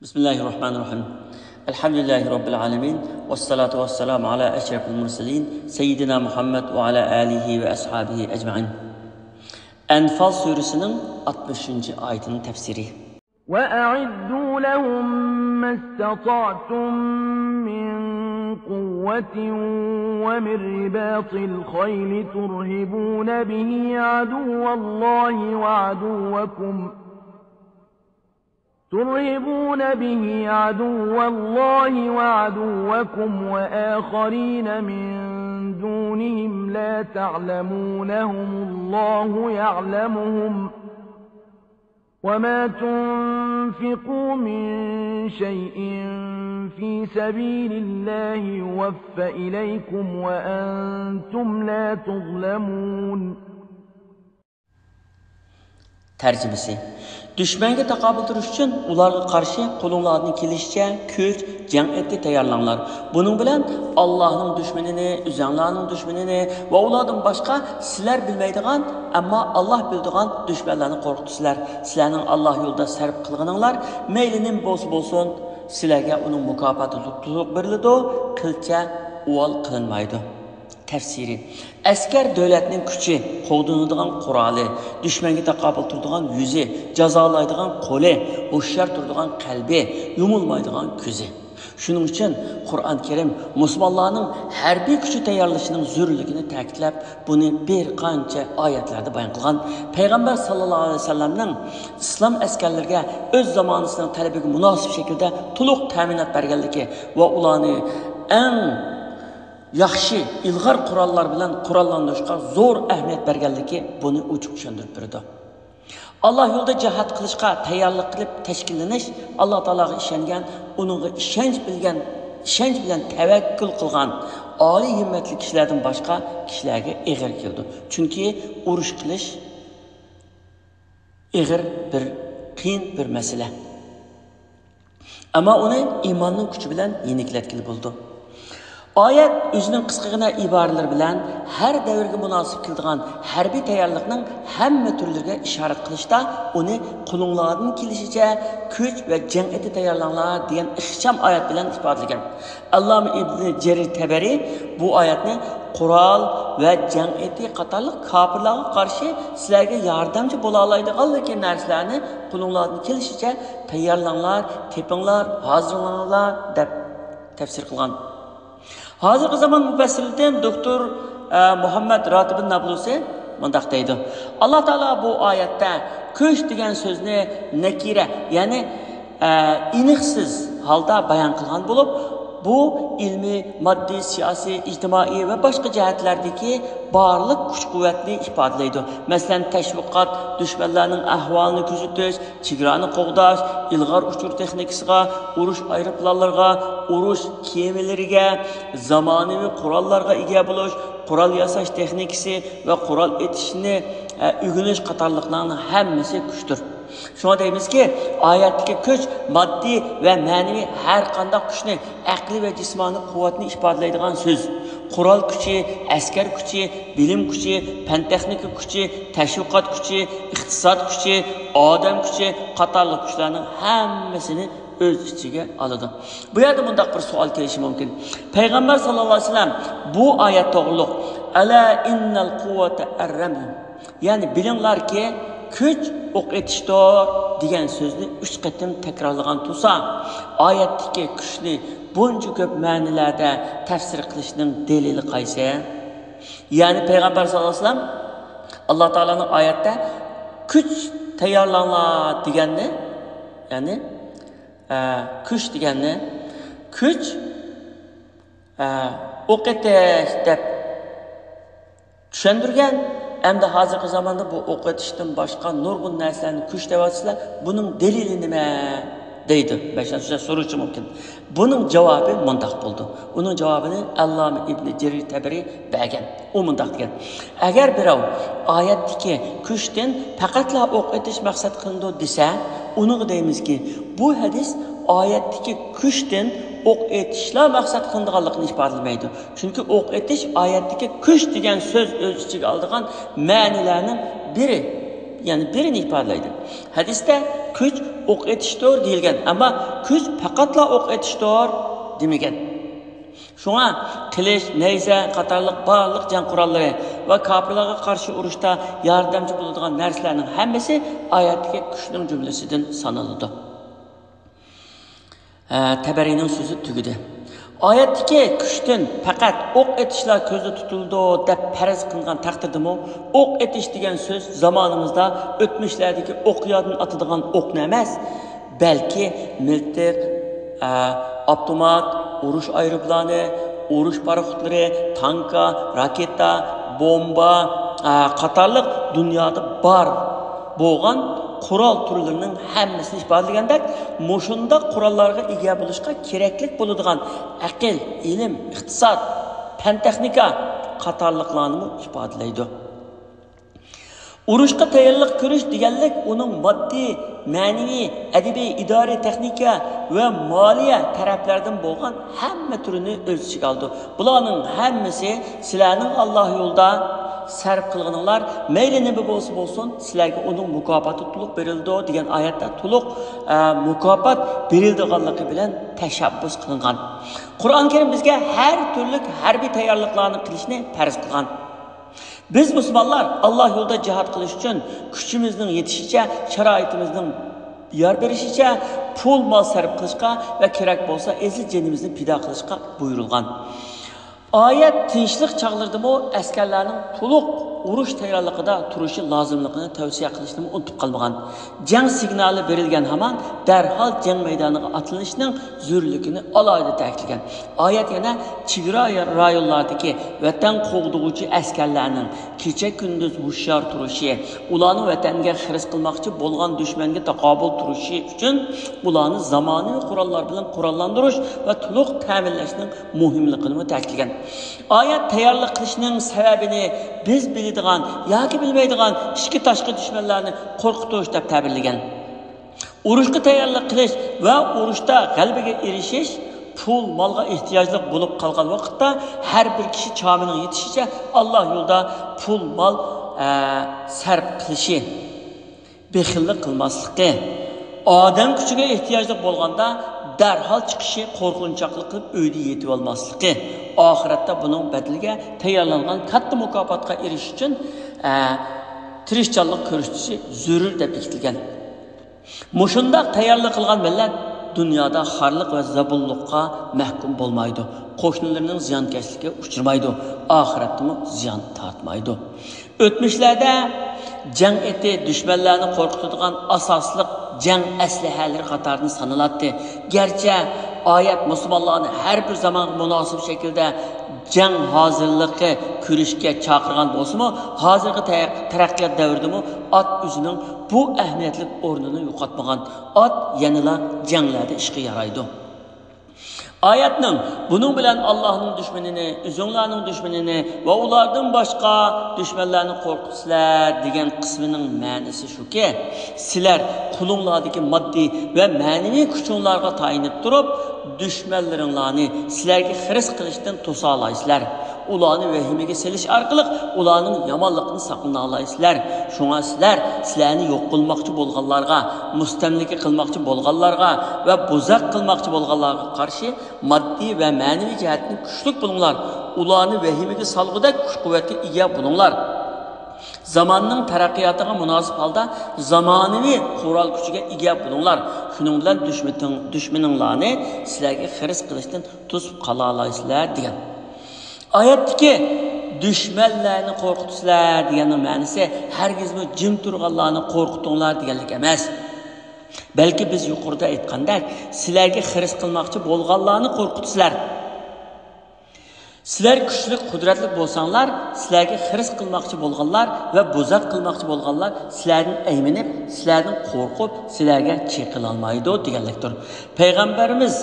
Bismillahirrahmanirrahim. Elhamdülillahi Rabbil alemin. Vessalatu vesselamu ala eşrefil murselin. Seyyidina Muhammed ve ala alihi ve ashabihi ecma'in. Enfal suresinin 60. ayetinin tefsiri. وَأَعِدُّوا لَهُم مَّا اسْتَطَعْتُم مِّن قُوَّةٍ وَمِن رِّبَاطِ الْخَيْلِ تُرْهِبُونَ بِهِ عَدُوَّ اللَّهِ وَعَدُوَّكُمْ وَآخَرِينَ مِن دُونِهِمْ لَا تَعْلَمُونَهُمُ اللَّهُ يَعْلَمُهُمْ ۚ وَمَا تُنفِقُوا مِن شَيْءٍ فِي سَبِيلِ اللَّهِ يُوَفَّ إِلَيْكُمْ وَأَنتُمْ لَا تُظْلَمُونَ. Tercümesi. Düşmanga taqobil turish uchun ularga qarshi qo'linglardan kelishicha kuch, jang etib tayyorlanglar. Buning bilan Allohning dushmanini, o'zinglarning dushmanini va ulardan boshqa sizlar bilmaydigan, ammo Alloh biladigan dushmanlarni qo'rqitisizlar. Sizlarning Alloh yo'lida sarf qilganinglar maylining bo'lsin, sizlarga uning mukofoti to'liq beriladi, qilcha uval qilinmaydi. Tefsiri. Askar davlatning kuchi, qo'llanadigan quroli, dushmanga taqobil turadigan yuzi, jazolaydigan qo'li, hushyor turadigan qalbi, yumilmaydigan ko'zi. Shuning uchun Qur'on Karim musulmonlarning harbiy kuchi tayyorlashining zarurligini ta'kidlab, buni bir qancha oyatlarda bayon qilgan. Payg'ambar sallallohu alayhi vasallamning islom askarlariga o'z zamonasining talabiga munosib shaklda to'liq ta'minot berganligi va ularni eng yaxshi ilg'or qurollar bilan qurollantirishga zo'r ahamiyat berganligi buni ochiq tushuntirib berdi. Alloh yo'lida jihad qilishga tayyorlik qilib tashkillanish Alloh taologa ishongan, uningga ishonch bilan tavakkul qilgan oliy himmatli kishilardan boshqa kishilarga ig'ir keldi. Chunki urush qilish qiyin bir masala. Ammo uni iymonning kuchi bilan yengillatgili bo'ldi. Oyat o'zining qisqagina iboralar bilan har davrga munosib keladigan harbiy tayyorlikning hamma turlariga ishorat qilishda uni qo'linglardan kelishicha kuch va jang etib tayyorlanglar degan ixcham oyat bilan ifodalagan. Alloma ibn Jarir Tabari bu oyatni qurol va jang eti qatorliq kofirlarga qarshi sizlarga yordamchi bo'la oladigan narsalarni qo'linglardan kelishicha tayyorlanglar, tepinglar, hozirlanglar deb tafsir qilgan. Hozirgi zaman mufassirlardan doktor Muhammad Ratib Nablusi mundaq deydi. Alloh taolo bu oyatda kuch degan so'zni nakira, ya'ni aniqsiz holda bayon qilgan bo'lib, bu ilmiy, moddiy, siyosiy, ijtimoiy va boshqa jihatlardagi barliq kuch-quvvatni ifodalaydi. Masalan, tashviqot, dushmanlarning ahvolini kuzatish, chegarani qo'g'dash, ilg'or uchur texnikasiga, urush aeroplanlariga, urush kemalariga, zamonaviy qurollarga ega bo'lish, qurol yasash texnikasi va qurol etishni o'rganish qatorliqlarning hammasi kuchdir. Shuna deymizki, oyatdagi kuch moddiy va ma'naviy har qanday kuchni, aqliy va jismoniy quvvatni ifodalaydigan so'z. Qurol kuchi, askar kuchi, bilim kuchi, fan texnika kuchi, tashviqot kuchi, iqtisod kuchi, odam kuchi qatorli kuchlarning hammasini o'z ichiga oladi. Bu yerda bunday bir savol kelishi mumkin. Payg'ambar sallallohu alayhi vasallam bu oyat to'g'riliq ala innal quvvata ar-ramy, ya'ni bilinglarki kuch o'q etishdir degan so'zni 3 qatim takrorlagan tursa, oyatdagi kuchni buncha ko'p ma'nolarda tafsir qilishning dalili qaysi? Ya'ni payg'ambar sallallohu alayhi vasallam Alloh taolaning oyatda kuch tayyorlanglar deganni, ya'ni kuch deganni kuch o'q etish deb tushuntirgan. Endi hozirgi zamonda bu o'qitishdan boshqa nurg'un narsalarni kuch deyapsizlar. Buning dalili nima deydi? Başka so'rashi mumkin. Buning javobi mundaq bo'ldi. Uning javobini Alloma ibn Jarir Tabari bergan. U mundaq degan. Agar birov oyatdagi kuchdan faqatla o'q etish maqsad qilindi desa, uni deymizki, bu hadis oyatdagi kuchdan o'q etishlar maqsad qilinganligini ifodalamaydi. Chunki o'q etish oyatdagi kuch degan so'z o'z ichiga oladigan ma'nolarning biri, ya'ni birini ifodalaydi. Hadisda kuch o'q etishdir deyilgan. Ammo kuch faqatla o'q etishdir demagan. Shunga qilish, nayza qatorliq barliq jang qurollari va kofirlarga qarshi urushda yordamchi bo'ladigan narsalarning hammasi oyatdagi kuchning jumlasidan sanaladi. Tabarining so'zi tugidi. Oyatdagi kuchdan faqat o'q etishlar ko'zda tutildi deb faraz qilingan taqdirdami, o'q etish degan so'z zamonimizda o'tmishlardagi o'qyodni atadigan o'qni emas, balki miltiq, avtomat, urush aeroplani, urush paraxotlari, tanka, raketa, bomba qatorliq dunyoda bor bo'lgan qurol turlarining hammasini ifodalagandek, mushunda qurollarga ega bo'lishga keraklik bo'ladigan aql, ilm, iqtisod, fan texnika qatorliqlarni ifodalaydi. Urushga tayyorlik ko'rish deganlik uning moddiy, ma'naviy, adabiy, idoriy, texnika va moliya taraflaridan bo'lgan hamma turini o'z ichiga oldi. Bularning hammasi sizlarning Alloh yo'lida sarf qilganinglar mayli nima bo'lsa bo'lsin sizlarga uning mukofoti to'liq berildi degan oyatda to'liq mukofot berildiganligi bilan tashabbus qilingan. Qur'on Karim bizga har turli harbiy tayyorliklarni qilishni farz qilgan. Biz musulmonlar Alloh yo'lida jihad qilish uchun kuchimizning yetishicha, sharoitimizning yor berishicha pul mol sarf qilishga va kerak bo'lsa ezil jonimizni fido qilishga buyurilgan. Oyat tinchlik chaqlirdimi askarlarning to'liq urush tayyorligida turishi lozimligini tavsiya qilishni unutib qolmagan. Jang signali berilgan hamon darhol jang maydoniga atilishining zo'rligini alohida ta'kidlagan. Oyat yana chegara rayonlardagi vatan qo'g'duvchi askarlarning kecha kunduz hushyor turishi, ularni vatanga xiris qilmoqchi bo'lgan dushmanga taqobil turishi uchun ularni zamonaviy qurollar bilan qurollantirish va to'liq ta'minlashning muhimligini ta'kidlagan. Oyat tayyorlik qilishning sababini biz biladigan yoki bilmaydigan ichki tashqi dushmanlarni qo'rqitish deb ta'birlagan. Urushga tayyorlik qilish va urushda g'alabaga erishish pul molga ehtiyojli bo'lib qolgan vaqtda har bir kishi chomining yetishicha Alloh yo'lida pul mol sarf qilishi, bexillik qilmasligi, odam kuchiga ehtiyojli bo'lganda darhol chiqishi, qo'rqinchoqlik qilib uyda yetib olmasligi, oxiratda buning badaliga tayyorlangan katta mukofotga erishish uchun tirishchanlik ko'rsatishi zarur deb bekitilgan. Mushundaq tayyorlik qilgan millat dunyoda xorliq va zabulluqqa mahkum bo'lmaydi. Qo'shnilarining ziyonkashligiga uchramaydi. Oxiratda ziyon tortmaydi. O'tmishlarda jang eti dushmanlarni qo'rqitadigan asosliq jang aslahalari qatorida sanaladi. Garchi oyat musulmonlarni har bir zaman munosib shaklda jang hozirligi ko'rishga chaqirgan bo'lsa-mu, hozirgi taraqqiyot davridami ot o'zining bu ahamiyatli o'rnini yo'qotmagan. Ot yanada janglarda ishga yaraydi. Oyatning bunun bilan Allohning dushmanini, o'zinglarning dushmanini va ulardan boshqa dushmanlarni qo'rqitsizlar degan qismining ma'nosi shuki, sizlar qulinglardagi moddiy va ma'naviy kuchinglarga tayinib turib, dushmanlaringlarni sizlarga xiris qilishdan to'sa olaysizlar. Ularni vahimaga selish orqali ularning yomonligini saqlana olaysizlar. Shunga sizlarni yo'q qilmoqchi bo'lganlarga, mustamlika qilmoqchi bo'lganlarga va buzaq qilmoqchi bo'lganlarga qarshi moddiy va ma'naviy jihatdan kuchli bo'linglar. Ularni vahimaga solg'ida kuch-quvvatga ega bo'linglar. Zamonning taraqqiyotiga munosib holda zamonaviy qurol kuchiga ega bo'linglar. Shuning bilan dushmaninglarni sizlarga xiris qilishdan to'sib qola olaysizlar degan. Oyatdagi dushmanlarni qo'rqitsizlar deganing ma'nosi hargizmi jim turganlarni qo'rqitinglar deganlik emas. Balki biz yuqorida aytgandek, sizlarga xiris qilmoqchi bo'lganlarni qo'rqitsizlar. Sizlar kuchli, qudratli bo'lsanglar, sizlarga xiris qilmoqchi bo'lganlar va buzaq qilmoqchi bo'lganlar sizlarni ayminib, sizlardan qo'rqib, sizlarga cheqila olmaydi deganlikdir. Payg'ambarimiz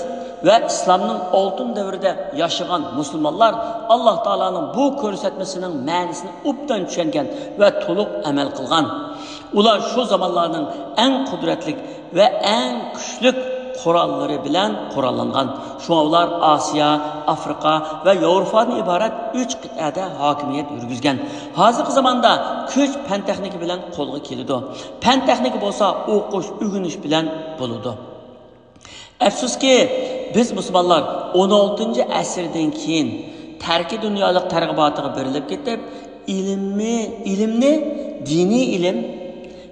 ve İslam'ın oltun devrinde yaşayan Müslümanlar Allah Teala'nın bu ko'rsatmasining ma'nosini obdan tushungan ve to'liq amal qilgan. Ular şu zamanlarning eng qudratli ve eng kuchli qurolları bilan qurollangan. Shunga ular Osiyo, Afrika va Yevropadan iborat 3 qit'ada hokimiyat yurgizgan. Hozirgi zamonda kuch fan texnika bilan qo'lga keladi. Fan texnika bo'lsa o'qish, o'rganish bilan bo'ladi. Afsuski, biz musulmonlar 16-asrdan keyin tarki dunyolik targ'ibotiga berilib ketib, ilmni diniy ilm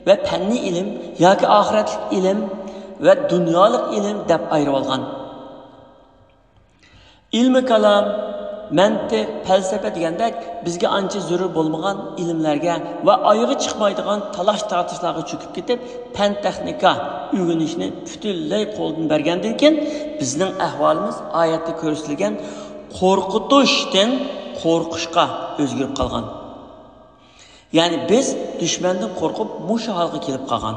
ve fanniy ilm yoki oxiratlik ilm ve dunyolik ilm deb ayirib olgan. Ilmi kalam, mantiq, falsafa degandek bizga ancha zarur bo'lmagan ilmlarga va oyog'i chiqmaydigan talash tortishlarga cho'kib ketib, fan texnika o'rganishni butunlay qo'ldan bergandan keyin bizning ahvolimiz oyatda ko'rsatilgan qo'rqitishdan qo'rqishga o'zgarib qolgan. Yani biz düşmandan qo'rqib mushu holga kelib qolgan.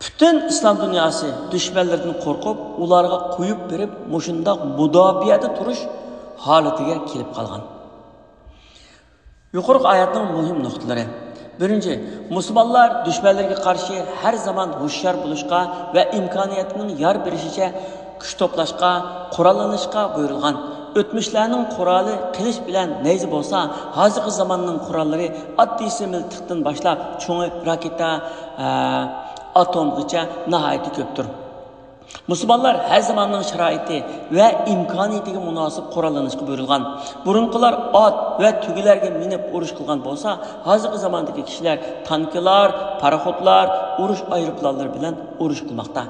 Bütün İslam dünyası düşmanlardan qo'rqib, ularga qo'yib berib, mushundaq mudofiada turish holatiga kelib qolgan. Yuqorqi oyatning muhim nuqtalari. Birinchi, musulmonlar düşmanlarga qarshi har zaman hushyor bo'lishga va imkoniyatining yor berishicha kuch to'plashga, qurollanishga buyurilgan. O'tmishlarning quroli qilish bilan nayza bo'lsa, hozirgi zamonning qurollari oddiy miltiqdan boshlab cho'ng raketa, atomgacha nihoyatda ko'pdir. Musulmonlar har zamonning sharoiti va imkoniyatiga munosib qurollanishga buyurilgan. Burunqilar ot va tugilarga minib urush qilgan bo'lsa, hozirgi zamondagi kishilar tanklar, paraxodlar, urush aeroplanlari bilan urush qilmoqda.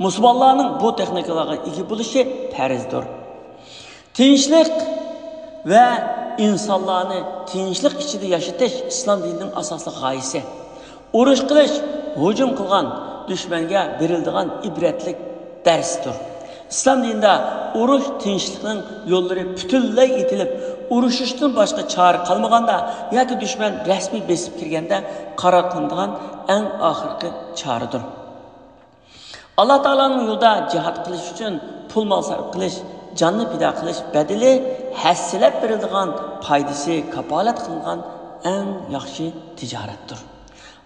Musulmonlarning bu texnikalarga ega bo'lishi farzdir. Tinchlik ve insanlarını tinchlik ichida yashatish islom dinining asosli g'oyasi. Urush qilish, hujum qilgan dushmanga beriladigan ibratlik darsdir. İslam dinida urush tinchlikning yo'llari butunlay etilib, urushishdan boshqa chora qolmaganda yoki dushman rasmiy besib kirganda qaror qilinadigan eng oxirgi choradir. Alloh taolaning yo'lida jihad qilish uchun pul mol sarf qilish, canını pida qilish badili hassilab beriladigan foydasi kapolat qilingan eng yaxshi tijoratdir.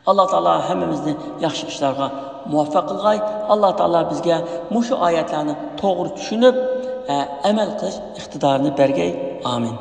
Alloh taolo hammamizni yaxshi ishlarga muvaffaq qilg'ay. Alloh taolo bizga mushu oyatlarni to'g'ri tushunib, amal qilish iqtidorini bergay. Amin.